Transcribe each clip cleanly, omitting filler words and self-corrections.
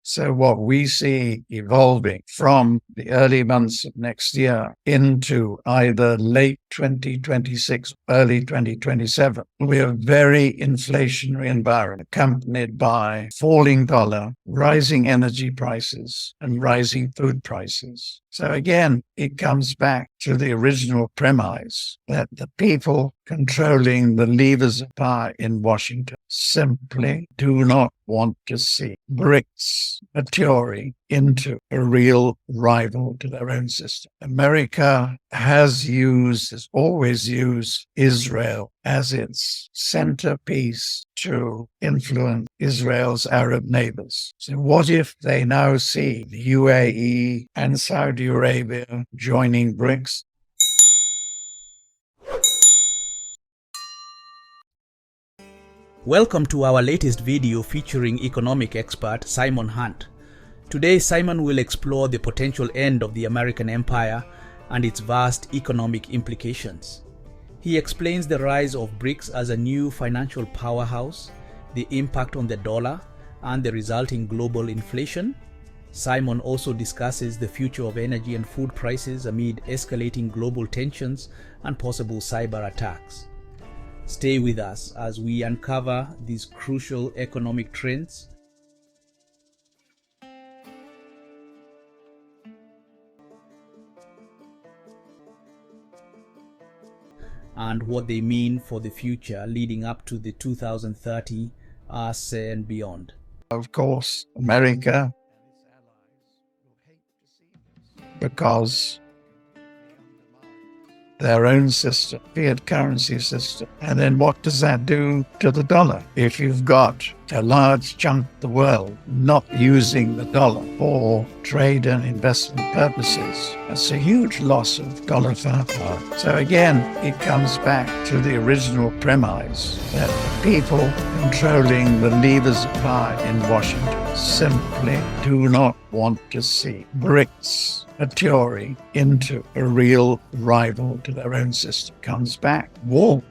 So what we see evolving from the early months of next year into either late 2026, early 2027, we have a very inflationary environment accompanied by falling dollar, rising energy prices, and rising food prices. So again, it comes back to the original premise that the people controlling the levers of power in Washington simply do not want to see BRICS maturing into a real rival to their own system. America has always used Israel as its centerpiece to influence Israel's Arab neighbors. So what if they now see the UAE and Saudi Arabia joining BRICS? Welcome to our latest video featuring economic expert Simon Hunt. Today, Simon will explore the potential end of the American empire and its vast economic implications. He explains the rise of BRICS as a new financial powerhouse, the impact on the dollar, and the resulting global inflation. Simon also discusses the future of energy and food prices amid escalating global tensions and possible cyber attacks. Stay with us as we uncover these crucial economic trends and what they mean for the future leading up to the 2030 us and beyond. Of course, America, because their own system, fiat currency system. And then what does that do to the dollar? If you've got a large chunk of the world not using the dollar for trade and investment purposes, that's a huge loss of dollar power. So again, it comes back to the original premise that the people controlling the levers of power in Washington simply do not want to see BRICS maturing into a real rival to their own system. Comes back. War.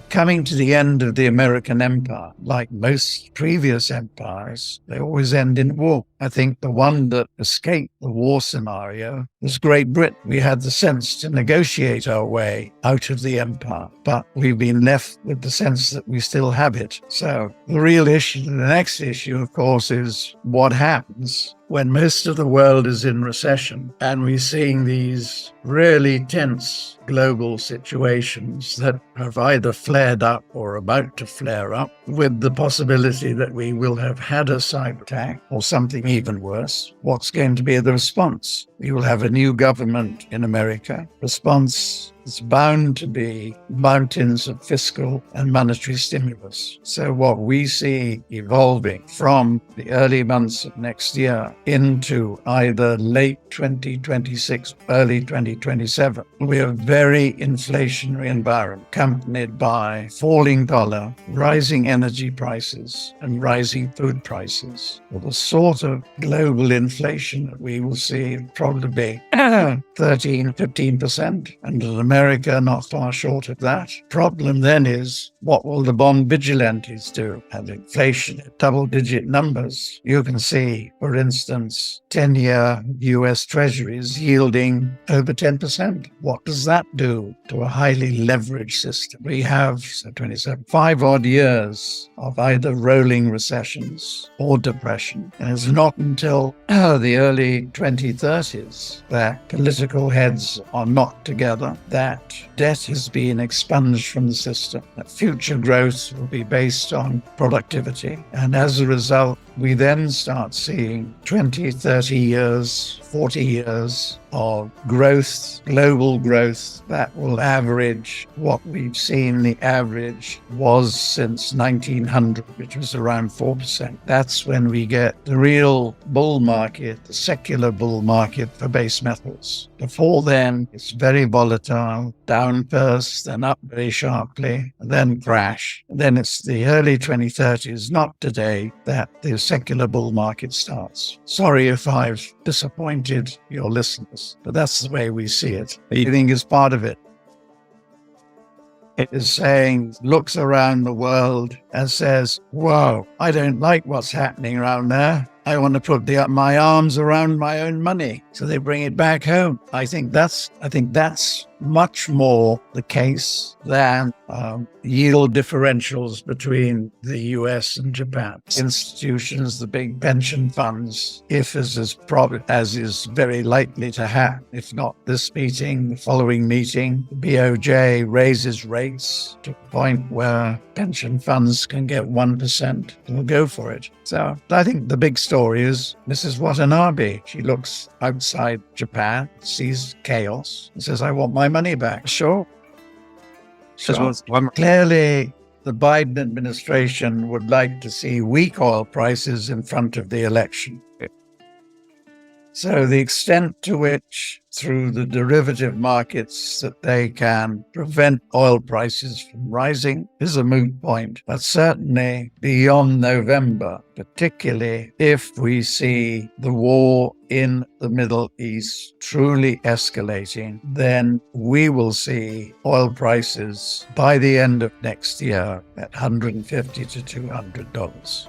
Coming to the end of the American empire, like most previous empires, they always end in war. I think the one that escaped the war scenario was Great Britain. We had the sense to negotiate our way out of the empire, but we've been left with the sense that we still have it. So the real issue, the next issue, of course, is what happens when most of the world is in recession and we're seeing these really tense global situations that have either flared up or about to flare up, with the possibility that we will have had a cyber attack or something even worse. What's going to be the response? We will have a new government in America. Response is bound to be mountains of fiscal and monetary stimulus. So what we see evolving from the early months of next year into either late 2026, early 2027, we have a very inflationary environment accompanied by falling dollar, rising energy prices, and rising food prices. Well, the sort of global inflation that we will see probably 13-15%, and in America not far short of that. Problem then is, what will the bond vigilantes do? And inflation at double-digit numbers. You can see, for instance, 10-year US Treasuries yielding over 10%. What does that do to a highly leveraged system? We have 5-odd years of either rolling recessions or depression. And it's not until the early 2030s that political heads are knocked together, that debt has been expunged from the system, that future growth will be based on productivity. And as a result, we then start seeing 20, 30 years, 40 years of growth, global growth, that will average what we've seen the average was since 1900, which was around 4%. That's when we get the real bull market, the secular bull market for base metals. Before then, it's very volatile, down first, then up very sharply, and then crash. And then it's the early 2030s, not today, that the secular bull market starts. Sorry if I've disappointed your listeners, but that's the way we see it. I think is part of it. It is saying, looks around the world and says, whoa, I don't like what's happening around there. I want to put my arms around my own money. So they bring it back home. I think that's much more the case than yield differentials between the US and Japan. Institutions, the big pension funds, if as is very likely to happen, if not this meeting, the following meeting, the BOJ raises rates to a point where pension funds can get 1%, they'll go for it. So I think the big story is Mrs. Watanabe. She looks outside Japan, sees chaos, and says, I want my money back. Sure. Clearly, the Biden administration would like to see weak oil prices in front of the election. So the extent to which, through the derivative markets, that they can prevent oil prices from rising is a moot point. But certainly beyond November, particularly if we see the war in the Middle East truly escalating, then we will see oil prices by the end of next year at $150 to $200.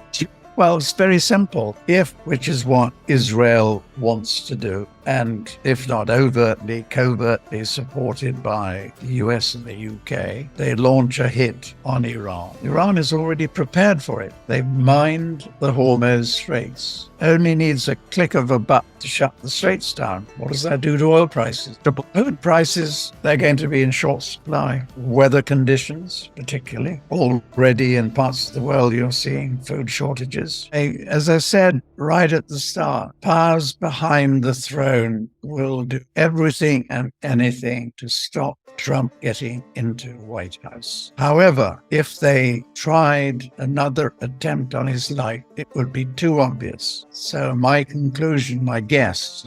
Well, it's very simple. Which is what Israel wants to do, and if not overtly, covertly supported by the US and the UK, they launch a hit on Iran. Iran is already prepared for it. They've mined the Hormuz Straits. Only needs a click of a button to shut the straits down. What does that do to oil prices? Food prices, they're going to be in short supply. Weather conditions, particularly. Already in parts of the world, you're seeing food shortages. As I said right at the start, powers behind the throne will do everything and anything to stop Trump getting into the White House. However, if they tried another attempt on his life, it would be too obvious. So my guess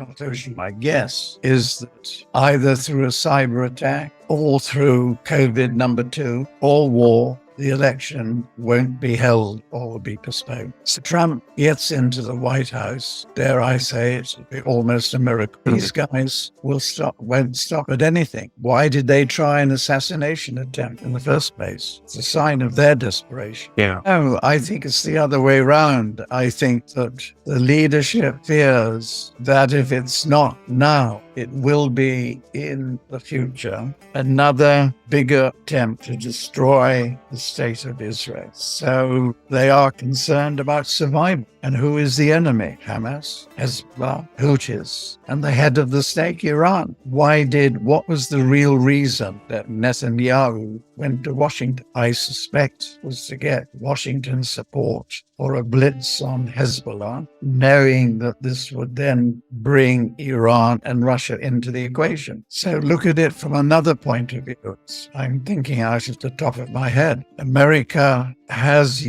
is that either through a cyber attack or through COVID number 2 or war, the election won't be held or will be postponed. So Trump gets into the White House, dare I say it, it'll be almost a miracle. These guys won't stop at anything. Why did they try an assassination attempt in the first place? It's a sign of their desperation. Yeah. No, I think it's the other way around. I think that the leadership fears that if it's not now, it will be in the future another bigger attempt to destroy the state of Israel. So they are concerned about survival. And who is the enemy? Hamas, Hezbollah, Houthis, and the head of the state, Iran. What was the real reason that Netanyahu went to Washington? I suspect was to get Washington's support for a blitz on Hezbollah, knowing that this would then bring Iran and Russia into the equation. So look at it from another point of view. I'm thinking out of the top of my head. America has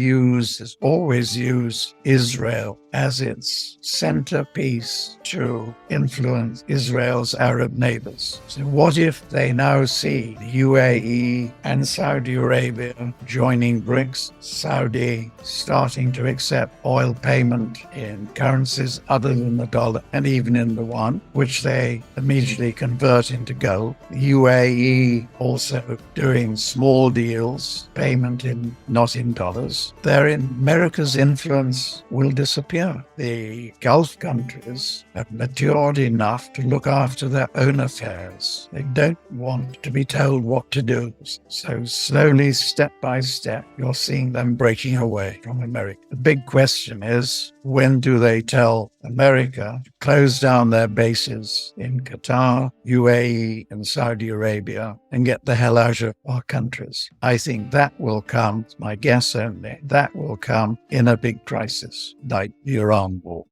always used Israel as its centerpiece to influence Israel's Arab neighbors. So what if they now see the UAE and Saudi Arabia joining BRICS, Saudi starting to accept oil payment in currencies other than the dollar and even in the yuan, which they immediately convert into gold. The UAE also doing small deals, payment not in dollars. America's influence will disappear. The Gulf countries have matured enough to look after their own affairs. They don't want to be told what to do. So slowly, step by step, you're seeing them breaking away from America. The big question is, when do they tell America to close down their bases in Qatar, UAE, and Saudi Arabia and get the hell out of our countries? I think that will come, my guess only, that will come in a big crisis like the Iran war.